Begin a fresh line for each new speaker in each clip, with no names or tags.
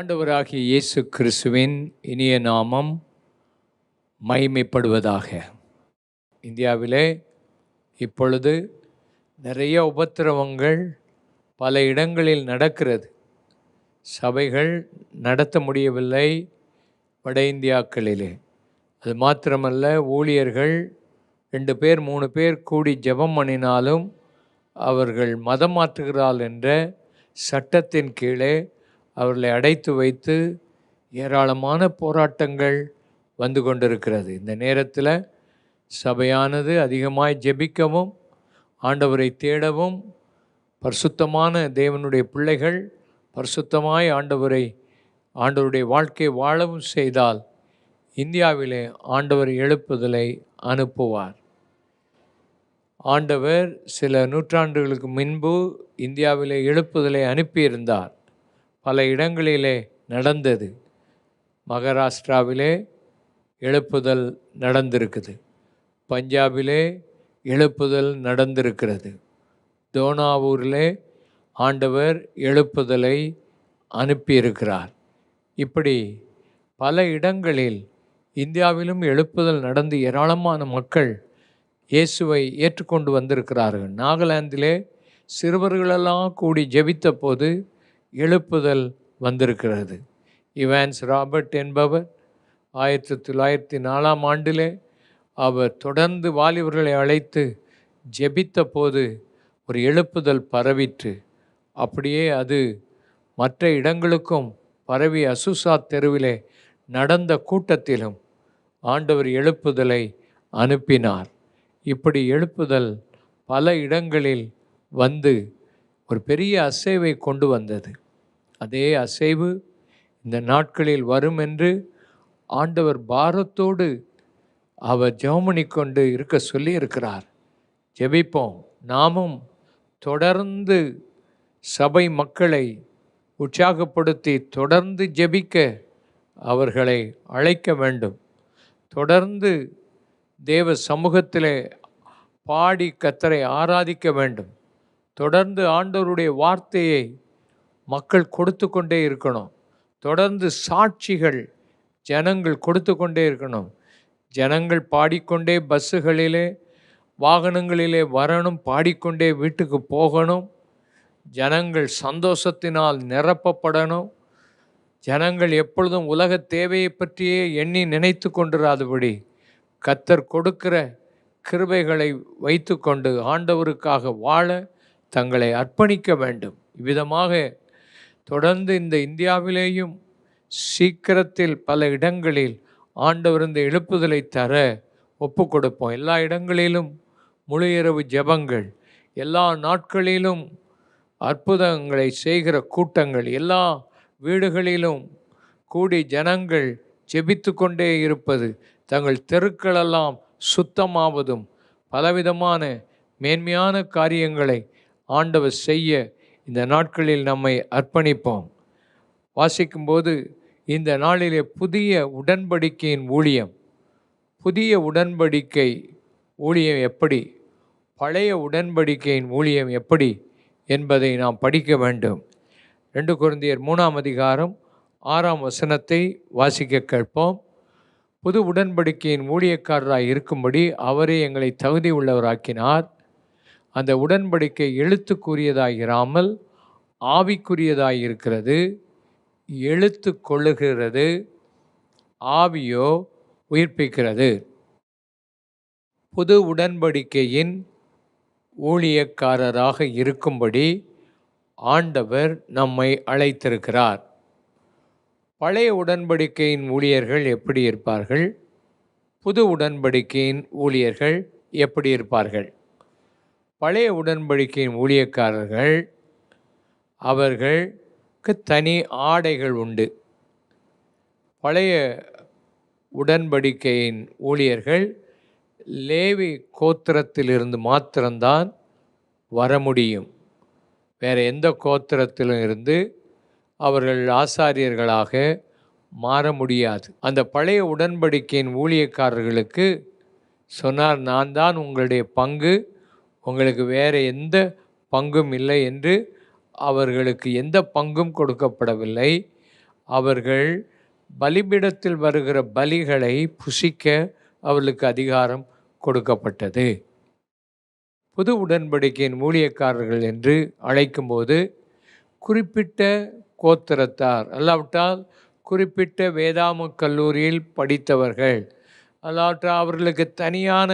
ஆண்டவராகிய இயேசு கிறிஸ்துவின் இனிய நாமம் மகிமைப்படுவதாக. இந்தியாவிலே இப்பொழுது நிறைய உபத்திரவங்கள் பல இடங்களில் நடக்கிறது. சபைகள் நடத்த முடியவில்லை வட இந்தியாக்களிலே. அது மாத்திரமல்ல, ஊழியர்கள் 2 பேர் 3 பேர் கூடி ஜெபம் பண்ணினாலும் அவர்கள் மதம் மாற்றுகிறார்கள் என்ற சட்டத்தின் கீழே அவர்களை அடைத்து வைத்து ஏராளமான போராட்டங்கள் வந்து கொண்டிருக்கிறது. இந்த நேரத்தில் சபையானது அதிகமாய் ஜெபிக்கவும் ஆண்டவரை தேடவும், பரிசுத்தமான தேவனுடைய பிள்ளைகள் பரிசுத்தமாய் ஆண்டவருடைய வாழ்க்கை வாழவும் செய்தால் இந்தியாவிலே ஆண்டவர் எழுப்புதலை அனுப்புவார். ஆண்டவர் சில நூற்றாண்டுகளுக்கு முன்பு இந்தியாவிலே எழுப்புதலை அனுப்பியிருந்தார். பல இடங்களிலே நடந்தது. மகாராஷ்டிராவிலே எழுப்புதல் நடந்திருக்குது, பஞ்சாபிலே எழுப்புதல் நடந்திருக்கிறது, தோனாவூரிலே ஆண்டவர் எழுப்புதலை அனுப்பியிருக்கிறார். இப்படி பல இடங்களில் இந்தியாவிலும் எழுப்புதல் நடந்து ஏராளமான மக்கள் இயேசுவை ஏற்றுக்கொண்டு வந்திருக்கிறார்கள். நாகாலாந்திலே சிறுவர்களெல்லாம் கூடி ஜெபித்த போது எழுப்புதல் வந்திருக்கிறது. இவான்ஸ் ராபர்ட் என்பவர் 1904ஆம் ஆண்டிலே அவர் தொடர்ந்து வாலிபர்களை அழைத்து ஜெபித்த போது ஒரு எழுப்புதல் பரவிற்று. அப்படியே அது மற்ற இடங்களுக்கும் பரவி அசுசா தெருவிலே நடந்த கூட்டத்திலும் ஆண்டவர் எழுப்புதலை அனுப்பினார். இப்படி எழுப்புதல் பல இடங்களில் வந்து ஒரு பெரிய அசைவை கொண்டு வந்தது. அதே அசைவு இந்த நாட்களில் வரும் என்று ஆண்டவர் பாரத்தோடு அவர் ஜெபம் கொண்டு இருக்க சொல்லி இருக்கிறார். ஜெபிப்போம். நாமும் தொடர்ந்து சபை மக்களை உற்சாகப்படுத்தி தொடர்ந்து ஜெபிக்க அவர்களை அழைக்க வேண்டும். தொடர்ந்து தேவ சமூகத்திலே பாடி கர்த்தரை ஆராதிக்க வேண்டும். தொடர்ந்து ஆண்டவருடைய வார்த்தையை மக்கள் கொடுத்து கொண்டே இருக்கணும். தொடர்ந்து சாட்சிகள் ஜனங்கள் கொடுத்து கொண்டே இருக்கணும். ஜனங்கள் பாடிக்கொண்டே பஸ்ஸுகளிலே வாகனங்களிலே வரணும், பாடிக்கொண்டே வீட்டுக்கு போகணும். ஜனங்கள் சந்தோஷத்தினால் நிரப்பப்படணும். ஜனங்கள் எப்பொழுதும் உலக தேவையை பற்றியே எண்ணி நினைத்து கொண்டிராதபடி கர்த்தர் கொடுக்கிற கிருபைகளை வைத்து கொண்டு ஆண்டவருக்காக வாழ தங்களை அர்ப்பணிக்க வேண்டும். இவ்விதமாக தொடர்ந்து இந்த இந்தியாவிலேயும் சீக்கிரத்தில் பல இடங்களில் ஆண்டவர் இந்த எழுப்புதலை தர ஒப்பு கொடுப்போம். எல்லா இடங்களிலும் முழு இரவு ஜெபங்கள், எல்லா நாட்களிலும் அற்புதங்களை செய்கிற கூட்டங்கள், எல்லா வீடுகளிலும் கூடி ஜனங்கள் ஜெபித்து கொண்டே இருப்பது, தங்கள் தெருக்களெல்லாம் சுத்தமாவதும், பலவிதமான மேன்மையான காரியங்களை ஆண்டவர் செய்ய இந்த நாட்களில் நம்மை அர்ப்பணிப்போம். வாசிக்கும்போது இந்த நாளிலே புதிய உடன்படிக்கையின் ஊழியம், புதிய உடன்படிக்கை ஊழியம் எப்படி, பழைய உடன்படிக்கையின் ஊழியம் எப்படி என்பதை நாம் படிக்க வேண்டும். 2 கொரிந்தியர் 3ஆம் அதிகாரம் 6ஆம் வசனத்தை வாசிக்க கேட்போம். புது உடன்படிக்கையின் ஊழியக்காரராய் இருக்கும்படி அவரே எங்களை தகுதி உள்ளவராக்கினார். அந்த உடன்படிக்கை எழுத்துக்குரியதாயிராமல் ஆவிக்குரியதாய் இருக்கிறது. எழுத்து கொள்ளுகிறது, ஆவியோ உயிர்ப்பிக்கிறது. புது உடன்படிக்கையின் ஊழியக்காரராக இருக்கும்படி ஆண்டவர் நம்மை அழைத்திருக்கிறார். பழைய உடன்படிக்கையின் ஊழியர்கள் எப்படி இருப்பார்கள்? புது உடன்படிக்கையின் ஊழியர்கள் எப்படி இருப்பார்கள்? பழைய உடன்படிக்கையின் ஊழியக்காரர்கள், அவர்களுக்கு தனி ஆடைகள் உண்டு. பழைய உடன்படிக்கையின் ஊழியர்கள் லேவி கோத்திரத்திலிருந்து மாத்திரம்தான் வர முடியும். வேறு எந்த கோத்திரத்திலும் இருந்து அவர்கள் ஆசாரியர்களாக மாற முடியாது. அந்த பழைய உடன்படிக்கையின் ஊழியக்காரர்களுக்கு சொன்னார், நான் தான் உங்களுடைய பங்கு, உங்களுக்கு வேறு எந்த பங்கும் இல்லை என்று அவர்களுக்கு எந்த பங்கும் கொடுக்கப்படவில்லை. அவர்கள் பலிபீடத்தில் வருகிற பலிகளை புசிக்க அவர்களுக்கு அதிகாரம் கொடுக்கப்பட்டது. புது உடன்படிக்கையின் ஊழியக்காரர்கள் என்று அழைக்கும்போது குறிப்பிட்ட கோத்திரத்தார், அல்லாவிட்டால் குறிப்பிட்ட வேதாம கல்லூரியில் படித்தவர்கள், அல்லாவிட்டால் அவர்களுக்கு தனியான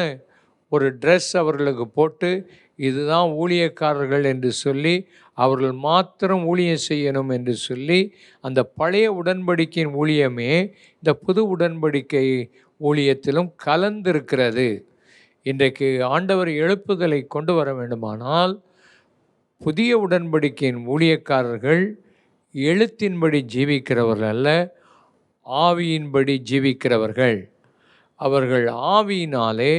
ஒரு ட்ரெஸ் அவர்களுக்கு போட்டு இதுதான் ஊழியக்காரர்கள் என்று சொல்லி அவர்கள் மாத்திரம் ஊழியம் செய்யணும் என்று சொல்லி அந்த பழைய உடன்படிக்கையின் ஊழியமே இந்த புது உடன்படிக்கை ஊழியத்திலும் கலந்திருக்கிறது. இன்றைக்கு ஆண்டவர் எழுப்புதலை கொண்டு வர வேண்டுமானால் புதிய உடன்படிக்கையின் ஊழியக்காரர்கள் எழுத்தின்படி ஜீவிக்கிறவர்கள் அல்ல, ஆவியின்படி ஜீவிக்கிறவர்கள். அவர்கள் ஆவியினாலே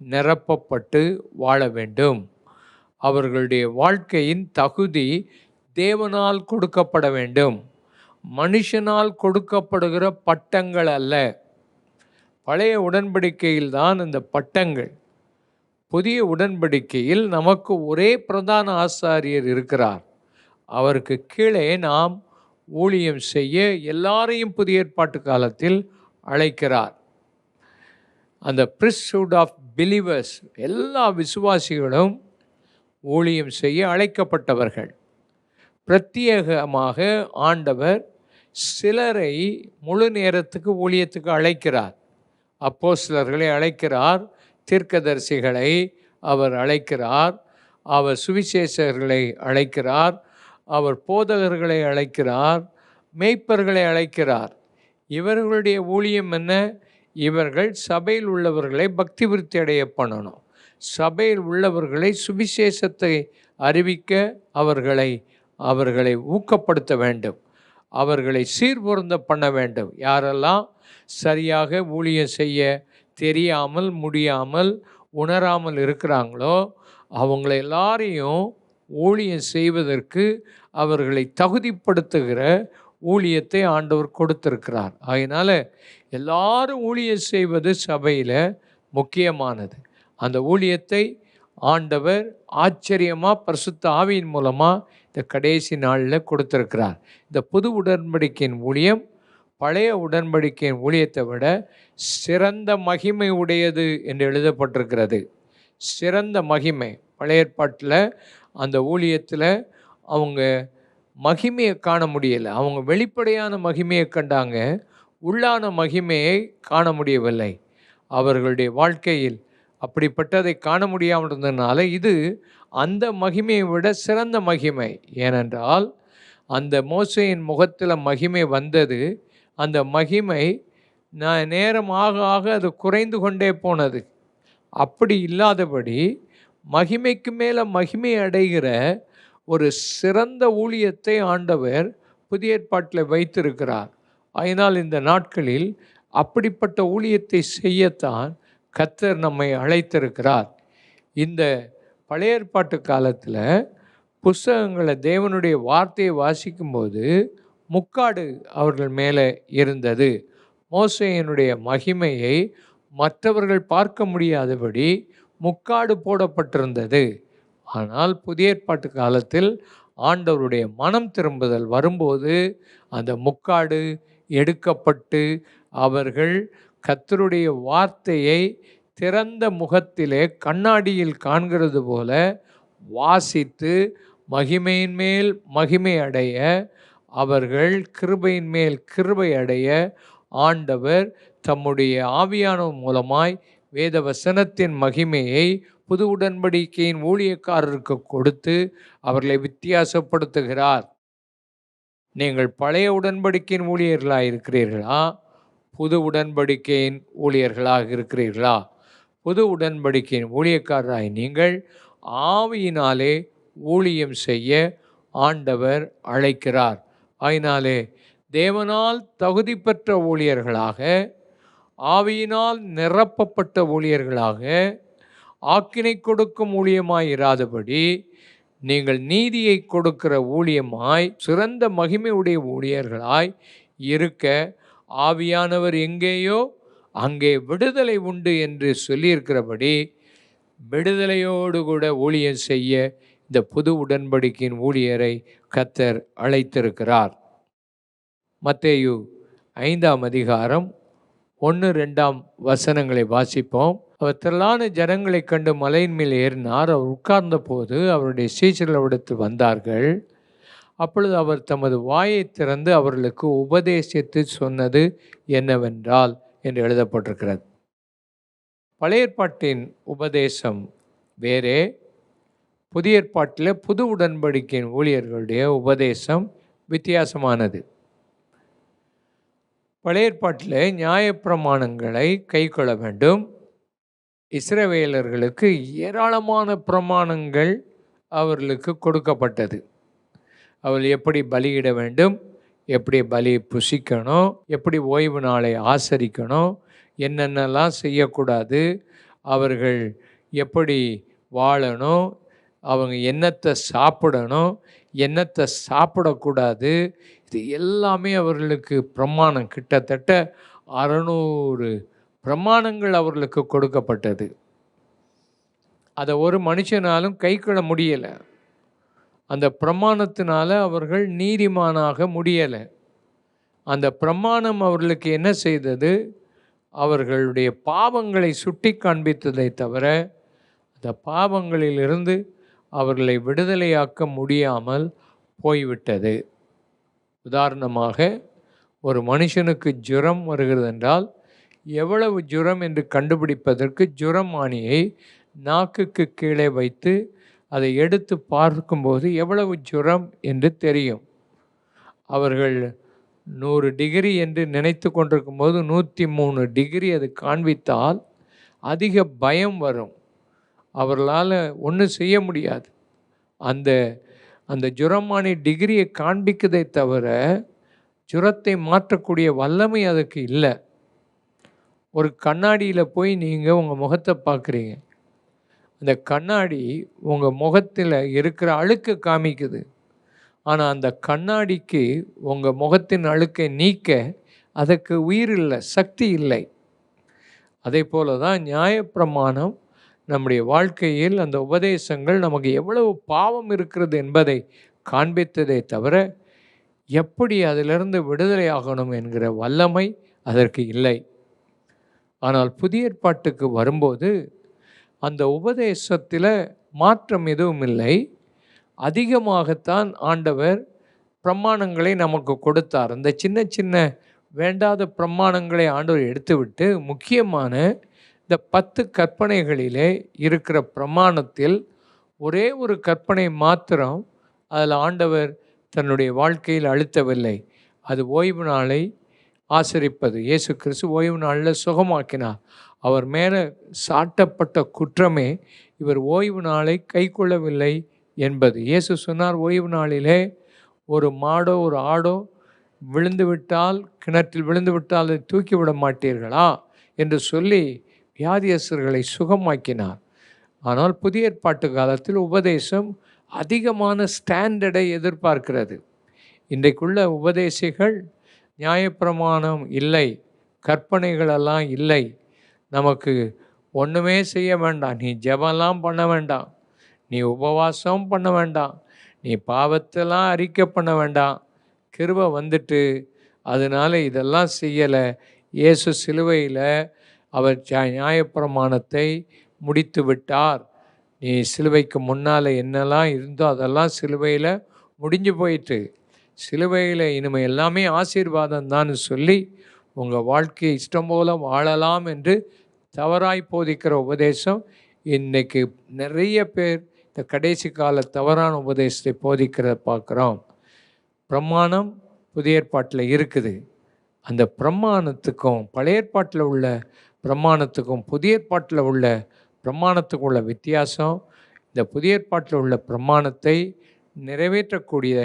நிரப்பப்பட்டு வாழ வேண்டும். அவர்களுடைய வாழ்க்கையின் தகுதி தேவனால் கொடுக்கப்பட வேண்டும், மனுஷனால் கொடுக்கப்படுகிற பட்டங்கள் அல்ல. பழைய உடன்படிக்கையில் தான் இந்த பட்டங்கள். புதிய உடன்படிக்கையில் நமக்கு ஒரே பிரதான ஆசாரியர் இருக்கிறார். அவருக்கு கீழே நாம் ஊழியம் செய்ய எல்லாரையும் புதிய ஏற்பாட்டு காலத்தில் அழைக்கிறார். அந்த priesthood ஆஃப் பிலீவர்ஸ், எல்லா விசுவாசிகளும் ஊழியம் செய்ய அழைக்கப்பட்டவர்கள். பிரத்யேகமாக ஆண்டவர் சிலரை முழு நேரத்துக்கு ஊழியத்துக்கு அழைக்கிறார். அப்போஸ்தலர்களை அழைக்கிறார், தீர்க்கதரிசிகளை அவர் அழைக்கிறார், அவர் சுவிசேஷகர்களை அழைக்கிறார், அவர் போதகர்களை அழைக்கிறார், மேய்ப்பர்களை அழைக்கிறார். இவர்களுடைய ஊழியம் என்ன? இவர்கள் சபையில் உள்ளவர்களை பக்தி விருத்தி அடைய பண்ணணும். சபையில் உள்ளவர்களை சுவிசேஷத்தை அறிவிக்க அவர்களை ஊக்கப்படுத்த வேண்டும், அவர்களை சீர்பொருந்த பண்ண வேண்டும். யாரெல்லாம் சரியாக ஊழியம் செய்ய தெரியாமல், முடியாமல், உணராமல் இருக்கிறாங்களோ அவங்கள எல்லாரையும் ஊழியம் செய்வதற்கு அவர்களை தகுதிப்படுத்துகிற ஊழியத்தை ஆண்டவர் கொடுத்திருக்கிறார். அதனால் எல்லாரும் ஊழியம் செய்வது சபையில் முக்கியமானது. அந்த ஊழியத்தை ஆண்டவர் ஆச்சரியமாக பரிசுத்த ஆவியின் மூலமாக இந்த கடைசி நாளில் கொடுத்திருக்கிறார். இந்த புது உடன்படிக்கையின் ஊழியம் பழைய உடன்படிக்கையின் ஊழியத்தை விட சிறந்த மகிமை உடையது என்று எழுதப்பட்டிருக்கிறது. சிறந்த மகிமை. பழைய ஏற்பாட்டில் அந்த ஊழியத்தில் அவங்க மகிமையை காண முடியலை. அவங்க வெளிப்படையான மகிமையை கண்டாங்க, உள்ளான மகிமையை காண முடியவில்லை. அவர்களுடைய வாழ்க்கையில் அப்படிப்பட்டதை காண முடியாமல் இருந்ததுனால இது அந்த மகிமையை விட சிறந்த மகிமை. ஏனென்றால் அந்த மோசேயின் முகத்தில் மகிமை வந்தது. அந்த மகிமை நேரம் ஆக ஆக அது குறைந்து கொண்டே போனது. அப்படி இல்லாதபடி மகிமைக்கு மேலே மகிமை அடைகிற ஒரு சிறந்த ஊழியத்தை ஆண்டவர் புதிய ஏற்பாட்டில் வைத்திருக்கிறார். அதனால் இந்த நாட்களில் அப்படிப்பட்ட ஊழியத்தை செய்யத்தான் கர்த்தர் நம்மை அழைத்திருக்கிறார். இந்த பழைய ஏற்பாட்டு காலத்தில் புஸ்தகங்களை, தேவனுடைய வார்த்தையை வாசிக்கும்போது முக்காடு அவர்கள் மேலே இருந்தது. மோசேயினுடைய மகிமையை மற்றவர்கள் பார்க்க முடியாதபடி முக்காடு போடப்பட்டிருந்தது. ஆனால் புதிய ஏற்பாட்டு காலத்தில் ஆண்டவருடைய மனம் திரும்புதல் வரும்போது அந்த முக்காடு எடுக்கப்பட்டு அவர்கள் கர்த்தருடைய வார்த்தையை திறந்த முகத்திலே கண்ணாடியில் காண்கிறது போல வாசித்து மகிமையின் மேல் மகிமை அடைய, அவர்கள் கிருபையின் மேல் கிருபை அடைய ஆண்டவர் தம்முடைய ஆவியானவர் மூலமாய் வேத வசனத்தின் மகிமையை புது உடன்படிக்கையின் ஊழியக்காரருக்கு கொடுத்து அவர்களை வித்தியாசப்படுத்துகிறார். நீங்கள் பழைய உடன்படிக்கையின் ஊழியர்களாக இருக்கிறீர்களா, புது உடன்படிக்கையின் ஊழியர்களாக இருக்கிறீர்களா? புது உடன்படிக்கையின் ஊழியக்காரராய் நீங்கள் ஆவியினாலே ஊழியம் செய்ய ஆண்டவர் அழைக்கிறார். அதனாலே தேவனால் தகுதி பெற்ற ஊழியர்களாக, ஆவியினால் நிரப்பப்பட்ட ஊழியர்களாக, ஆக்கினை கொடுக்கும் ஊழியமாய் இராதபடி நீங்கள் நீதியை கொடுக்கிற ஊழியமாய், சிறந்த மகிமையுடைய ஊழியர்களாய் இருக்க ஆவியானவர் எங்கேயோ அங்கே விடுதலை உண்டு என்று சொல்லியிருக்கிறபடி விடுதலையோடு கூட ஊழியம் செய்ய இந்த புது உடன்படிக்கையின் ஊழியரை கர்த்தர் அழைத்திருக்கிறார். மத்தேயு 5ஆம் அதிகாரம் 1-2 வசனங்களை வாசிப்போம். அவர் திரளான ஜனங்களைக் கண்டு மலையின் மேல் ஏறினார். அவர் உட்கார்ந்த போது அவருடைய சீஷர்கள் அவரிடத்தில் வந்தார்கள். அப்பொழுது அவர் தமது வாயை திறந்து அவர்களுக்கு உபதேசித்து சொன்னது என்னவென்றால் என்று எழுதப்பட்டிருக்கிறது. பழைய ஏற்பாட்டின் உபதேசம் வேறே, புதிய ஏற்பாட்டில் புது உடன்படிக்கையின் ஊழியர்களுடைய உபதேசம் வித்தியாசமானது. பழைய ஏற்பாட்டில் நியாயப்பிரமாணங்களை கைக்கொள்ள வேண்டும். இஸ்ரவேலர்களுக்கு ஏராளமான பிரமாணங்கள் அவர்களுக்கு கொடுக்கப்பட்டது. அவர்கள் எப்படி பலியிட வேண்டும், எப்படி பலி புசிக்கணும், எப்படி ஓய்வு நாளை ஆசரிக்கணும், என்னென்னலாம் செய்யக்கூடாது, அவர்கள் எப்படி வாழணும், அவங்க என்னத்தை சாப்பிடணும், என்னத்தை சாப்பிடக்கூடாது, இது எல்லாமே அவர்களுக்கு பிரமாணம். கிட்டத்தட்ட 600 பிரமாணங்கள் அவர்களுக்கு கொடுக்கப்பட்டது. அதை ஒரு மனுஷனாலும் கைக்கொள்ள முடியலை. அந்த பிரமாணத்தினால அவர்கள் நீதிமானாக முடியலை. அந்த பிரமாணம் அவர்களுக்கு என்ன செய்தது? அவர்களுடைய பாவங்களை சுட்டி காண்பித்ததை தவிர அந்த பாவங்களிலிருந்து அவர்களை விடுதலையாக்க முடியாமல் போய்விட்டது. உதாரணமாக, ஒரு மனுஷனுக்கு ஜுரம் வருகிறது என்றால் எவ்வளவு ஜுரம் என்று கண்டுபிடிப்பதற்கு ஜுரமானியை நாக்குக்கு கீழே வைத்து அதை எடுத்து பார்க்கும்போது எவ்வளவு ஜுரம் என்று தெரியும். அவர்கள் 100 டிகிரி என்று நினைத்து கொண்டிருக்கும்போது 103 டிகிரி அது காண்பித்தால் அதிக பயம் வரும். அவர்களால் ஒன்றும் செய்ய முடியாது. அந்த ஜுரமானி டிகிரியை காண்பிக்கதை தவிர ஜுரத்தை மாற்றக்கூடிய வல்லமை அதுக்கு இல்லை. ஒரு கண்ணாடியில் போய் நீங்கள் உங்கள் முகத்தை பார்க்குறீங்க. அந்த கண்ணாடி உங்கள் முகத்தில் இருக்கிற அழுக்கை காமிக்குது. ஆனால் அந்த கண்ணாடிக்கு உங்கள் முகத்தின் அழுக்கை நீக்க அதற்கு உயிர் இல்லை, சக்தி இல்லை. அதே போல தான் நியாயப்பிரமாணம் நம்முடைய வாழ்க்கையில் அந்த உபதேசங்கள் நமக்கு எவ்வளவு பாவம் இருக்கிறது என்பதை காண்பித்ததை தவிர எப்படி அதிலிருந்து விடுதலை ஆகணும் என்கிற வல்லமை அதற்கு இல்லை. ஆனால் புதிய ஏற்பாட்டுக்கு வரும்போது அந்த உபதேசத்தில் மாற்றம் எதுவும் இல்லை. அதிகமாகத்தான் ஆண்டவர் பிரமாணங்களை நமக்கு கொடுத்தார். அந்த சின்ன சின்ன வேண்டாத பிரமாணங்களை ஆண்டவர் எடுத்துவிட்டு முக்கியமான இந்த 10 கற்பனைகளிலே இருக்கிற பிரமாணத்தில் ஒரே ஒரு கற்பனை மாத்திரம் அதில் ஆண்டவர் தன்னுடைய வாழ்க்கையில் அழுத்தவில்லை. அது ஓய்வு நாளை ஆசரிப்பது. இயேசு கிறிஸ்து ஓய்வு நாளில் சுகமாக்கினார். அவர் மேலே சாட்டப்பட்ட குற்றமே இவர் ஓய்வு நாளை கைக்கொள்ளவில்லை என்பது. இயேசு சொன்னார், ஓய்வு நாளிலே ஒரு மாடோ ஒரு ஆடோ விழுந்துவிட்டால், கிணற்றில் விழுந்துவிட்டால் அதை தூக்கிவிட மாட்டீர்களா என்று சொல்லி வியாதியஸ்தர்களை சுகமாக்கினார். ஆனால் புதிய ஏற்பாட்டு காலத்தில் உபதேசம் அதிகமான ஸ்டாண்டர்டை எதிர்பார்க்கிறது. இன்றைக்குள்ள உபதேசிகள் நியாயப்பிரமாணம் இல்லை, கற்பனைகளெல்லாம் இல்லை, நமக்கு ஒன்றுமே செய்ய வேண்டாம், நீ ஜெபம்லாம் பண்ண வேண்டாம், நீ உபவாசம் பண்ண வேண்டாம், நீ பாவத்தெல்லாம் அறிக்கை பண்ண வேண்டாம், கிருபை வந்துட்டு அதனால் இதெல்லாம் செய்யலை. இயேசு சிலுவையில் அவர் நியாயப்பிரமாணத்தை முடித்து விட்டார். நீ சிலுவைக்கு முன்னால் என்னெல்லாம் இருந்தோ அதெல்லாம் சிலுவையில் முடிஞ்சு போயிட்டு, சிலுவையில் இனிமேல் எல்லாமே ஆசீர்வாதம் தான் சொல்லி உங்கள் வாழ்க்கையை இஷ்டம் போல வாழலாம் என்று தவறாய் போதிக்கிற உபதேசம் இன்றைக்கு நிறைய பேர் இந்த கடைசி கால தவறான உபதேசத்தை போதிக்கிறத பார்க்குறோம். பிரமாணம் புதிய ஏற்பாட்டில் இருக்குது. அந்த பிரமாணத்துக்கும் பழைய ஏற்பாட்டில் உள்ள பிரமாணத்துக்கும் புதிய ஏற்பாட்டில் உள்ள பிரமாணத்துக்கும் உள்ள வித்தியாசம், இந்த புதிய ஏற்பாட்டில் உள்ள பிரமாணத்தை நிறைவேற்றக்கூடிய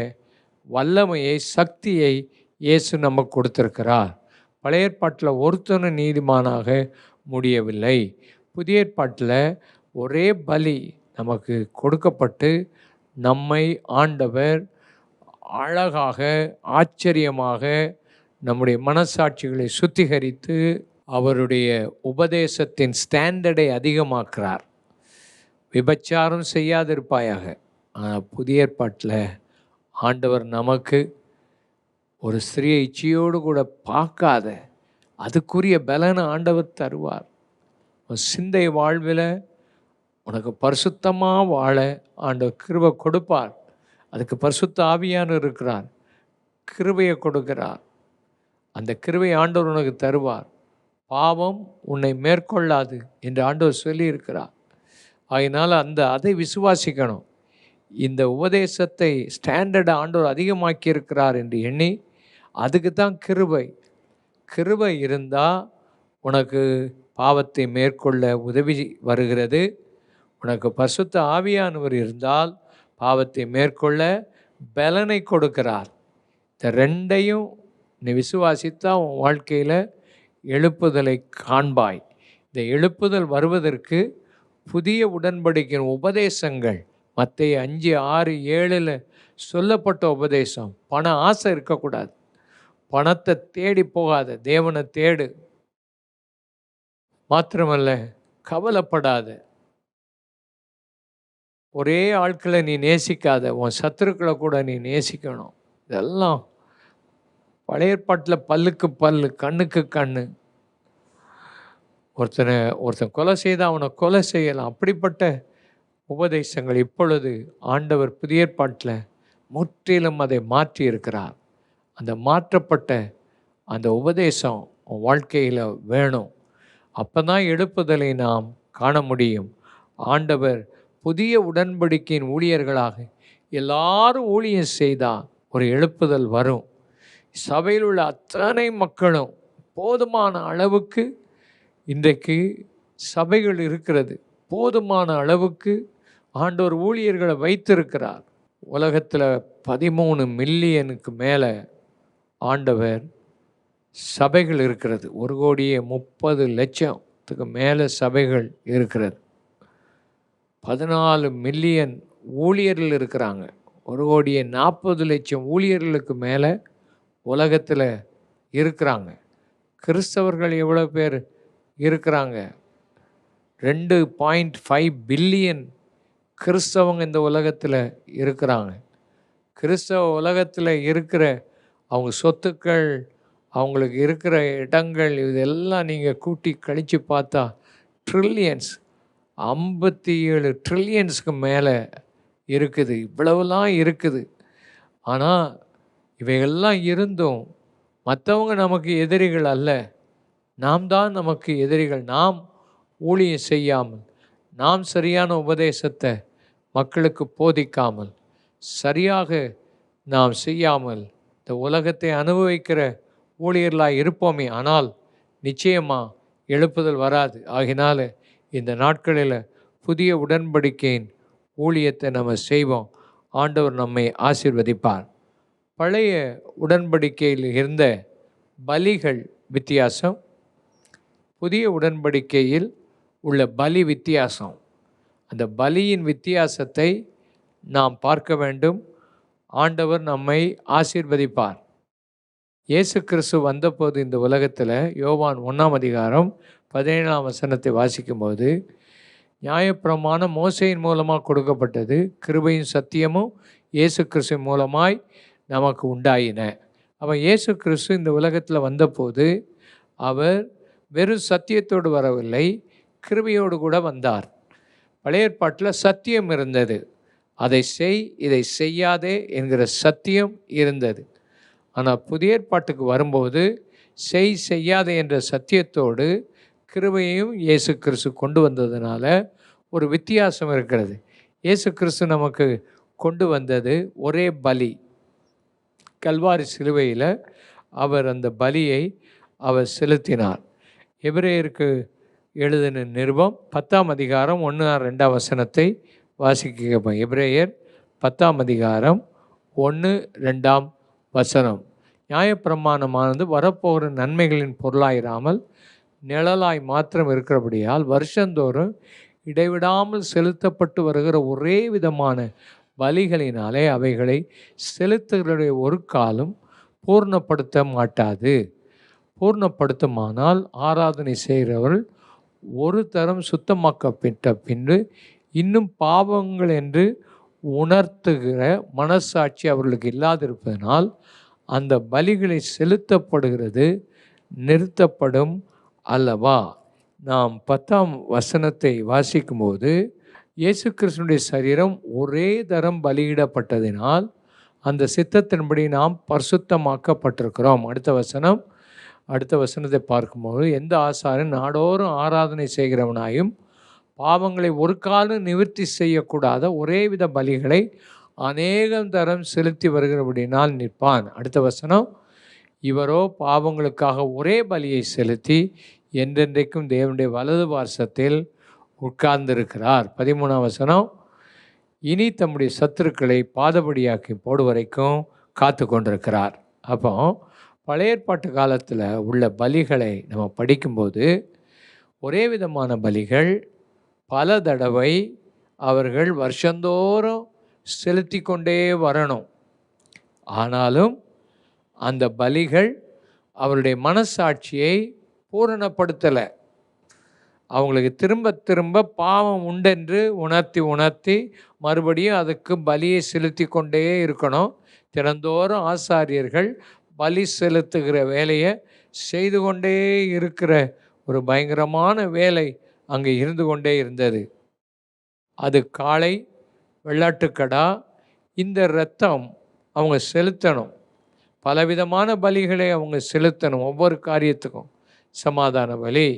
வல்லமையை, சக்தியை இயேசு நமக்கு கொடுத்திருக்கிறார். பழைய ஏற்பாட்டில் ஒருத்தனும் நீதிமானாக முடியவில்லை. புதிய ஏற்பாட்டில் ஒரே பலி நமக்கு கொடுக்கப்பட்டு நம்மை ஆண்டவர் அழகாக ஆச்சரியமாக நம்முடைய மனசாட்சிகளை சுத்திகரித்து அவருடைய உபதேசத்தின் ஸ்டாண்டர்டை அதிகமாக்குறார். விபச்சாரம் செய்யாதிருப்பாயாக. ஆனால் புதிய ஏற்பாட்டில் ஆண்டவர் நமக்கு ஒரு ஸ்திரியை இச்சையோடு கூட பார்க்காத, அதுக்குரிய பலனை ஆண்டவர் தருவார். உன் சிந்தை வாழ்வில் உனக்கு பரிசுத்தமாக வாழ ஆண்டவர் கிருபை கொடுப்பார். அதுக்கு பரிசுத்த ஆவியானவர் இருக்கிறார், கிருபையை கொடுக்கிறார். அந்த கிருபை ஆண்டவர் உனக்கு தருவார். பாவம் உன்னை மேற்கொள்ளாது என்று ஆண்டவர் சொல்லியிருக்கிறார். அதனால் அதை விசுவாசிக்கணும். இந்த உபதேசத்தை ஸ்டாண்டர்டை ஆண்டவர் அதிகமாக்கி இருக்கிறார் என்று எண்ணி, அதுக்கு தான் கிருபை இருந்தால் உனக்கு பாவத்தை மேற்கொள்ள உதவி வருகிறது. உனக்கு பரிசுத்த ஆவியானவர் இருந்தால் பாவத்தை மேற்கொள்ள பலனை கொடுக்கிறார். இந்த ரெண்டையும் நீ விசுவாசித்தா உன் வாழ்க்கையில் எழுப்புதலை காண்பாய். இந்த எழுப்புதல் வருவதற்கு புதிய உடன்படிக்கையின் உபதேசங்கள் மத்தேயு 5, 6, 7 சொல்லப்பட்ட உபதேசம். பண ஆசை இருக்கக்கூடாது, பணத்தை தேடி போகாத, தேவனை தேடு. மாத்திரமல்ல, கவலைப்படாத, ஒரே ஆட்களை நீ நேசிக்காத, உன் சத்துருக்களை கூட நீ நேசிக்கணும். இதெல்லாம் பழைய ஏற்பாட்டில் பல்லுக்கு பல்லு, கண்ணுக்கு கண்ணு. ஒருத்தன் கொலை செய்தால் அவனை கொலை செய்யலாம். அப்படிப்பட்ட உபதேசங்கள் இப்பொழுது ஆண்டவர் புதிய ஏற்பாட்டில் முற்றிலும் அதை மாற்றி இருக்கிறார். அந்த மாற்றப்பட்ட அந்த உபதேசம் உன் வாழ்க்கையில் வேணும். அப்போ தான் எழுப்புதலை நாம் காண முடியும். ஆண்டவர் புதிய உடன்படிக்கையின் ஊழியர்களாக எல்லாரும் ஊழியம் செய்தால் ஒரு எழுப்புதல் வரும். சபையில் உள்ள அத்தனை மக்களும் போதுமான அளவுக்கு இன்றைக்கு சபைகள் இருக்கிறது, போதுமான அளவுக்கு ஆண்டவர் ஊழியர்களை வைத்திருக்கிறார். உலகத்தில் 13 மில்லியனுக்கு மேலே ஆண்டவர் சபைகள் இருக்கிறது. 1,30,00,000 மேலே சபைகள் இருக்கிறது. 14 மில்லியன் ஊழியர்கள் இருக்கிறாங்க. 1,40,00,000 ஊழியர்களுக்கு மேலே உலகத்தில் இருக்கிறாங்க. கிறிஸ்தவர்கள் எவ்வளோ பேர் இருக்கிறாங்க? 2.5 பில்லியன் கிறிஸ்தவங்க இந்த உலகத்தில் இருக்கிறாங்க. கிறிஸ்தவ உலகத்தில் இருக்கிற அவங்க சொத்துக்கள், அவங்களுக்கு இருக்கிற இடங்கள், இதெல்லாம் நீங்கள் கூட்டி கழித்து பார்த்தா ட்ரில்லியன்ஸ், 57 ட்ரில்லியன்ஸுக்கு மேலே இருக்குது. இவ்வளவுலாம் இருக்குது. ஆனால் இவைகள்லாம் இருந்தும் மற்றவங்க நமக்கு எதிரிகள் அல்ல, நாம் தான் நமக்கு எதிரிகள். நாம் ஊழியம் செய்யாமல், நாம் சரியான உபதேசத்தை மக்களுக்கு போதிக்காமல், சரியாக நாம் செய்யாமல் இந்த உலகத்தை அனுபவிக்கிற ஊழியர்களாக இருப்போமே, ஆனால் நிச்சயமாக எழுப்புதல் வராது. ஆகினால இந்த நாட்களில் புதிய உடன்படிக்கையின் ஊழியத்தை நம்ம செய்வோம். ஆண்டவர் நம்மை ஆசீர்வதிப்பார். பழைய உடன்படிக்கையில் இருந்த பலிகள் வித்தியாசம், புதிய உடன்படிக்கையில் உள்ள பலி வித்தியாசம். அந்த பலியின் வித்தியாசத்தை நாம் பார்க்க வேண்டும். ஆண்டவர் நம்மை ஆசீர்வதிப்பார். இயேசு கிறிஸ்து வந்தபோது இந்த உலகத்தில் யோவான் 1:17 வாசிக்கும்போது, நியாயப்பிரமாணம் மோசையின் மூலமாக கொடுக்கப்பட்டது, கிருபையும் சத்தியமும் இயேசு கிறிஸ்து மூலமாய் நமக்கு உண்டாயின. அவன் இயேசு கிறிஸ்து இந்த உலகத்தில் வந்தபோது அவர் வெறும் சத்தியத்தோடு வரவில்லை, கிருபையோடு கூட வந்தார். பழைய ஏற்பாட்டில் சத்தியம் இருந்தது, அதை செய் இதை செய்யாதே என்கிற சத்தியம் இருந்தது. ஆனால் புதிய ஏற்பாட்டுக்கு வரும்போது செய்யாதே என்ற சத்தியத்தோடு கிருபையையும் இயேசு கிறிஸ்து கொண்டு வந்ததுனால ஒரு வித்தியாசம் இருக்கிறது. இயேசு கிறிஸ்து நமக்கு கொண்டு வந்தது ஒரே பலி. கல்வாரி சிலுவையில் அவர் அந்த பலியை அவர் செலுத்தினார். எபிரேயருக்கு எழுதின நிருபம் 10 1-2 வாசிக்க. எபிரேயர் 10 1-2. நியாயப்பிரமாணமானது வரப்போகிற நன்மைகளின் பொருளாயிராமல் நிழலாய் மாத்திரம் இருக்கிறபடியால் வருஷந்தோறும் இடைவிடாமல் செலுத்தப்பட்டு வருகிற ஒரே விதமான பலிகளினாலே அவைகளை செலுத்துகிற ஒரு காலம் பூர்ணப்படுத்த மாட்டாது. பூர்ணப்படுத்துமானால் ஆராதனை செய்கிறவர்கள் ஒரு தரம் சுத்தமாக்கப்பட்ட பின்பு இன்னும் பாவங்கள் என்று உணர்த்துகிற மனசாட்சி அவர்களுக்கு இல்லாதிருப்பதனால் அந்த பலிகளை செலுத்தப்படுகிறது நிறுத்தப்படும் அல்லவா? நாம் 10ஆம் வசனத்தை வாசிக்கும்போது, இயேசு கிறிஸ்துவினுடைய சரீரம் ஒரே தரம் பலியிடப்பட்டதினால் அந்த சித்தத்தின்படி நாம் பரிசுத்தமாக்கப்பட்டிருக்கிறோம். அடுத்த வசனத்தை பார்க்கும்போது, எந்த ஆசாரியன் நாடோறும் ஆராதனை செய்கிறவனாயும் பாவங்களை ஒரு காலம் நிவர்த்தி செய்யக்கூடாத ஒரேவித பலிகளை அநேகம் தரம் செலுத்தி வருகிறபடினால் நிற்பான். அடுத்த வசனம், இவரோ பாவங்களுக்காக ஒரே பலியை செலுத்தி என்றென்றைக்கும் தேவனுடைய வலது பார்சத்தில் உட்கார்ந்திருக்கிறார். 13ஆம் வசனம், இனி தம்முடைய சத்துருக்களை பாதபடியாக்கி போடுவரைக்கும் காத்து கொண்டிருக்கிறார். அப்போ பழைய ஏற்பாட்டு காலத்தில் உள்ள பலிகளை நம்ம படிக்கும்போது ஒரே விதமான பலிகள் பல தடவை அவர்கள் வருஷந்தோறும் செலுத்தி கொண்டே வரணும். ஆனாலும் அந்த பலிகள் அவருடைய மனசாட்சியை பூரணப்படுத்தலை. அவங்களுக்கு திரும்ப திரும்ப பாவம் உண்டென்று உணர்த்தி மறுபடியும் அதுக்கு பலியை செலுத்தி கொண்டே இருக்கணும். தினந்தோறும் ஆசாரியர்கள் பலி செலுத்துகிற வேலையை செய்து கொண்டே இருக்கிற ஒரு பயங்கரமான வேலை அங்கே இருந்து கொண்டே இருந்தது. அது காளை, வெள்ளாட்டுக்கடா, இந்த இரத்தம் அவங்க செலுத்தணும். பலவிதமான பலிகளை அவங்க செலுத்தணும். ஒவ்வொரு காரியத்துக்கும் சமாதான பலி,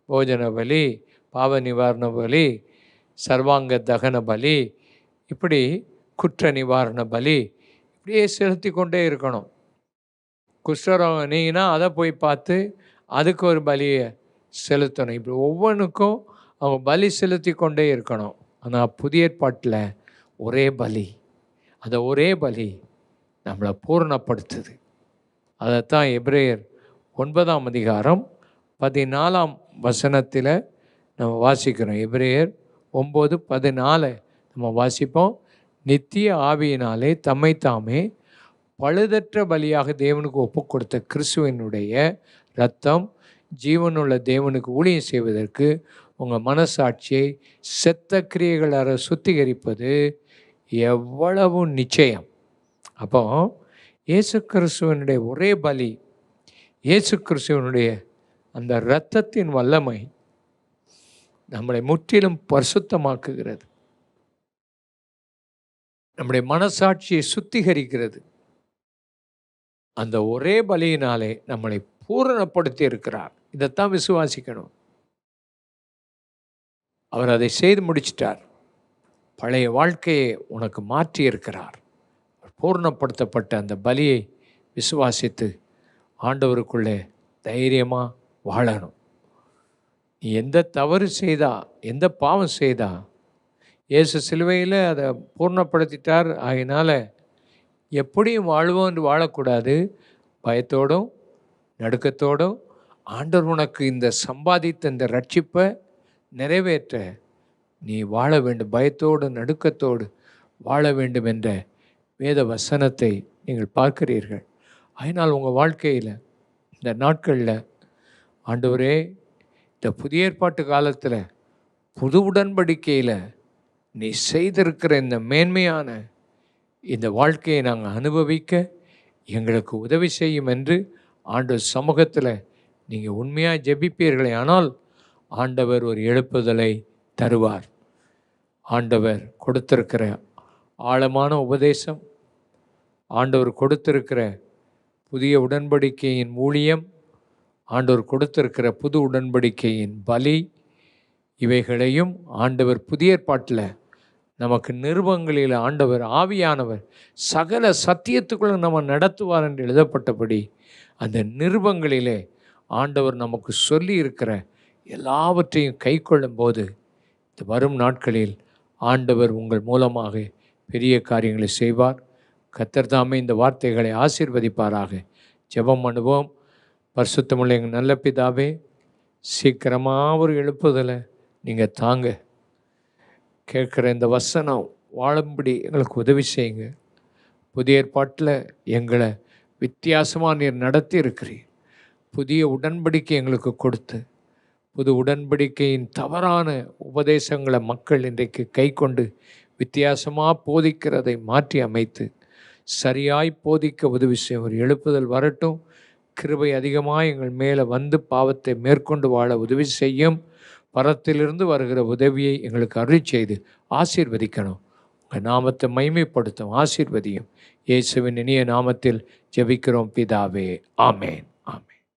போஜன பலி, பாவ நிவாரண பலி, சர்வாங்க தகன பலி, இப்படி குற்ற நிவாரண பலி, இப்படியே செலுத்தி கொண்டே இருக்கணும். குஷ்டரோகம் நீங்கன்னா அதை போய் பார்த்து அதுக்கு ஒரு பலியை செலுத்தணும். இப்படி ஒவ்வொன்றுக்கும் அவங்க பலி செலுத்தி கொண்டே இருக்கணும். ஆனால் புதிய ஏற்பாட்டில் ஒரே பலி, அந்த ஒரே பலி நம்மளை பூரணப்படுத்துது. அதைத்தான் எபிரேயர் 9ஆம் அதிகாரம் 14ஆம் வசனத்தில் நம்ம வாசிக்கிறோம். எபிரேயர் 9:14 நம்ம வாசிப்போம். நித்திய ஆவியினாலே தம்மை தாமே பழுதற்ற பலியாக தேவனுக்கு ஒப்பு கொடுத்த கிறிஸ்துவனுடைய இரத்தம் ஜீவனுள்ள தேவனுக்கு ஊழியம் செய்வதற்கு உங்கள் மனசாட்சியை செத்த கிரியைகளால் சுத்திகரிப்பது எவ்வளவு நிச்சயம். அப்போ இயேசு கிறிஸ்துவனுடைய ஒரே பலி, இயேசு கிறிஸ்துவனுடைய அந்த இரத்தத்தின் வல்லமை நம்மளை முற்றிலும் பரிசுத்தமாக்குகிறது. நம்முடைய மனசாட்சியை சுத்திகரிக்கிறது. அந்த ஒரே பலியினாலே நம்மளை பூரணப்படுத்தி இருக்கிறார். இதைத்தான் விசுவாசிக்கணும். அவர் அதை செய்து முடிச்சிட்டார். பழைய வாழ்க்கையை உனக்கு மாற்றி இருக்கிறார். பூர்ணப்படுத்தப்பட்ட அந்த பலியை விசுவாசித்து ஆண்டவருக்குள்ளே தைரியமாக வாழணும். நீ எந்த தவறு செய்தா, எந்த பாவம் செய்தா, இயேசு சிலுவையில் அதை பூர்ணப்படுத்திட்டார். ஆகினால எப்படியும் வாழ்வோம் என்று வாழக்கூடாது. பயத்தோடும் நடுக்கத்தோடும் ஆண்டவர் உனக்கு இந்த சம்பாதித்த இந்த ரட்சிப்பை நிறைவேற்ற நீ வாழ வேண்டும். பயத்தோடு நடுக்கத்தோடு வாழ வேண்டும் என்ற வேத வசனத்தை நீங்கள் பார்க்கிறீர்கள். அதனால் உங்கள் வாழ்க்கையில் இந்த நாட்களில் ஆண்டவரே, இந்த புதிய ஏற்பாட்டு காலத்தில் புது உடன்படிக்கையில் நீ செய்திருக்கிற இந்த மேன்மையான இந்த வாழ்க்கையை நாங்கள் அனுபவிக்க எங்களுக்கு உதவி செய்யும் என்று ஆண்டவர் சமூகத்தில் நீங்கள் உண்மையாக ஜெபிப்பீர்களே ஆனால் ஆண்டவர் ஒரு எழுப்புதலை தருவார். ஆண்டவர் கொடுத்திருக்கிற ஆழமான உபதேசம், ஆண்டவர் கொடுத்திருக்கிற புதிய உடன்படிக்கையின் ஊழியம், ஆண்டவர் கொடுத்திருக்கிற புது உடன்படிக்கையின் பலி, இவைகளையும் ஆண்டவர் புதிய ஏற்பாட்டில் நமக்கு நிருபங்களில் ஆண்டவர் ஆவியானவர் சகல சத்தியத்துக்குள்ள நம்ம நடத்துவார் என்று எழுதப்பட்டபடி அந்த நிருபங்களிலே ஆண்டவர் நமக்கு சொல்லி இருக்கிற எல்லாவற்றையும் கை கொள்ளும்போது இந்த வரும் நாட்களில் ஆண்டவர் உங்கள் மூலமாக பெரிய காரியங்களை செய்வார். கர்த்தர் தாமே இந்த வார்த்தைகளை ஆசீர்வதிப்பாராக. ஜெபம் பண்ணுவோம். பரிசுத்தமுள்ள எங்கள் நல்ல பிதாவே, சீக்கிரமாக ஒரு எழுப்புதலை நீங்கள் தாங்க. கேட்குற இந்த வசனம் வாழும்படி எங்களுக்கு உதவி செய்யுங்க. புதிய ஏற்பாட்டில் எங்களை வித்தியாசமாக நீர் நடத்தி இருக்கிறீர். புதிய உடன்படிக்கை எங்களுக்கு கொடுத்து புது உடன்படிக்கையின் தவறான உபதேசங்களை மக்கள் இன்றைக்கு கை கொண்டு வித்தியாசமாக போதிக்கிறதை மாற்றி அமைத்து சரியாய் போதிக்க உதவி செய்யும். ஒரு எழுப்புதல் வரட்டும். கிருபை அதிகமாக எங்கள் மேலே வந்து பாவத்தை மேற்கொண்டு வாழ உதவி செய்யும். பரத்திலிருந்து வருகிற உதவியை எங்களுக்கு அருள் செய்து ஆசீர்வதிக்கணும். உங்கள் நாமத்தை மைமைப்படுத்தும், ஆசீர்வதியும். இயேசுவின் இனிய நாமத்தில் ஜெபிக்கிறோம் பிதாவே, ஆமேன்.